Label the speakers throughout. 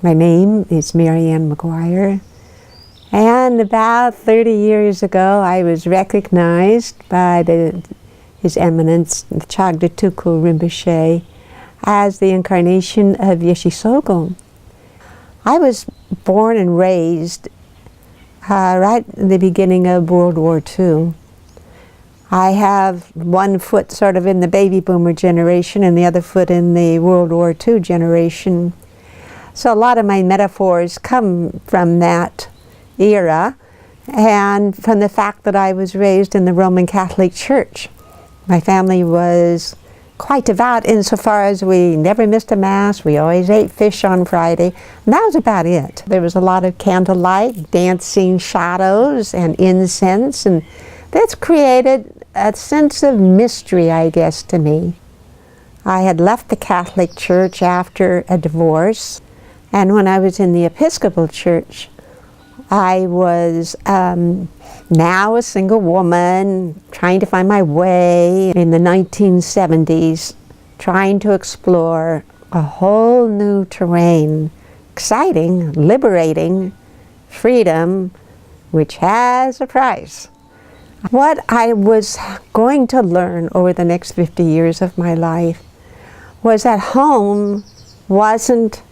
Speaker 1: My name is McGuire, and about 30 years ago I was recognized by His Eminence, the Chagdatuku Rinpoche, as the incarnation of Yeshe. I was born and raised right in the beginning of World War II. I have one foot sort of in the baby boomer generation and the other foot in the World War II generation. So a lot of my metaphors come from that era and from the fact that I was raised in the Roman Catholic Church. My family was quite devout insofar as we never missed a Mass, we always ate fish on Friday, and that was about it. There was a lot of candlelight, dancing shadows, and incense, and that's created a sense of mystery, I guess, to me. I had left the Catholic Church after a divorce, and when I was in the Episcopal Church, I was now a single woman, trying to find my way in the 1970s, trying to explore a whole new terrain, exciting, liberating, freedom, which has a price. What I was going to learn over the next 50 years of my life was that home wasn't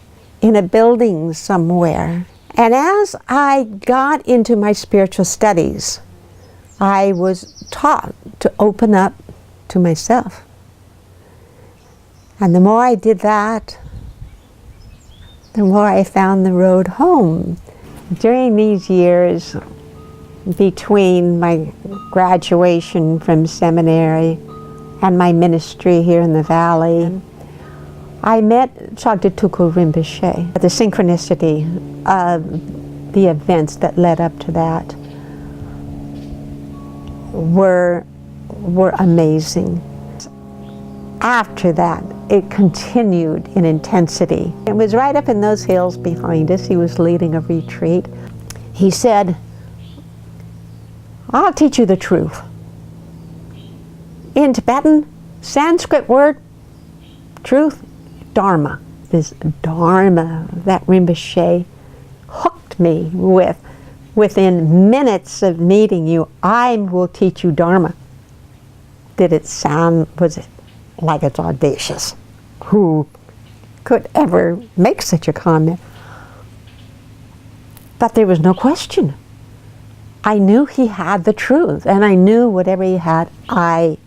Speaker 1: in a building somewhere. And as I got into my spiritual studies, I was taught to open up to myself. And the more I did that, the more I found the road home. During these years, between my graduation from seminary and my ministry here in the Valley, I met Chagdatuku Rinpoche. The synchronicity of the events that led up to that were amazing. After that, it continued in intensity. It was right up in those hills behind us. He was leading a retreat. He said, "I'll teach you the truth." In Tibetan, Sanskrit word, truth, Dharma. This Dharma that Rinpoche hooked me with. Within minutes of meeting you, I will teach you Dharma. Did it sound, was it like it's audacious? Who could ever make such a comment? But there was no question. I knew he had the truth, and I knew whatever he had, I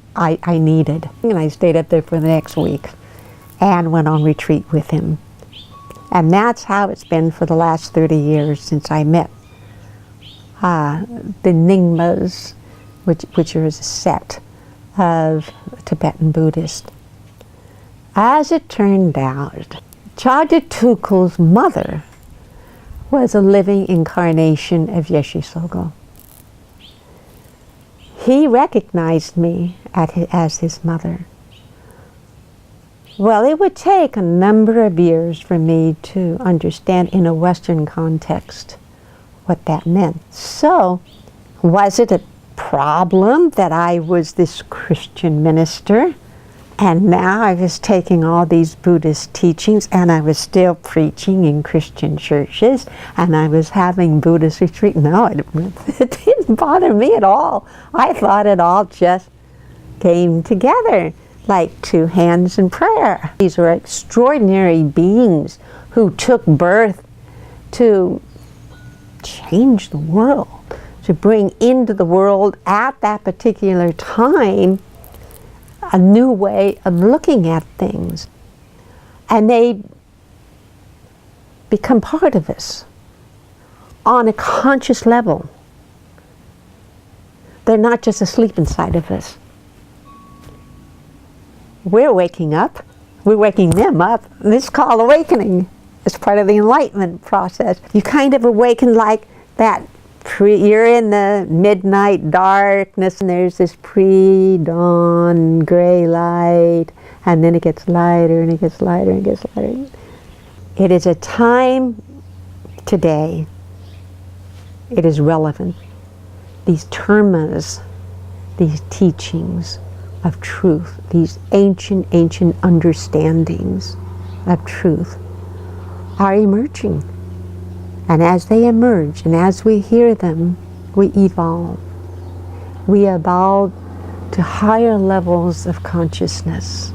Speaker 1: needed. And I stayed up there for the next week and went on retreat with him. And that's how it's been for the last 30 years since I met the Nyingmas, which are a sect of Tibetan Buddhists. As it turned out, Chagdatuku's mother was a living incarnation of Yeshe. He recognized me as his mother. Well, it would take a number of years for me to understand in a Western context what that meant. So, was it a problem that I was this Christian minister and now I was taking all these Buddhist teachings and I was still preaching in Christian churches and I was having Buddhist retreat? No, it didn't bother me at all. I thought it all just came together like two hands in prayer. These were extraordinary beings who took birth to change the world, to bring into the world at that particular time a new way of looking at things. And they become part of us on a conscious level. They're not just asleep inside of us. We're waking up. We're waking them up. This is called awakening. It's part of the enlightenment process. You kind of awaken like that. You're in the midnight darkness and there's this pre-dawn gray light, and then it gets lighter and it gets lighter and it gets lighter. It is a time today, it is relevant. These termas, these teachings of truth, these ancient understandings of truth are emerging. And as they emerge and as we hear them, we evolve. We evolve to higher levels of consciousness.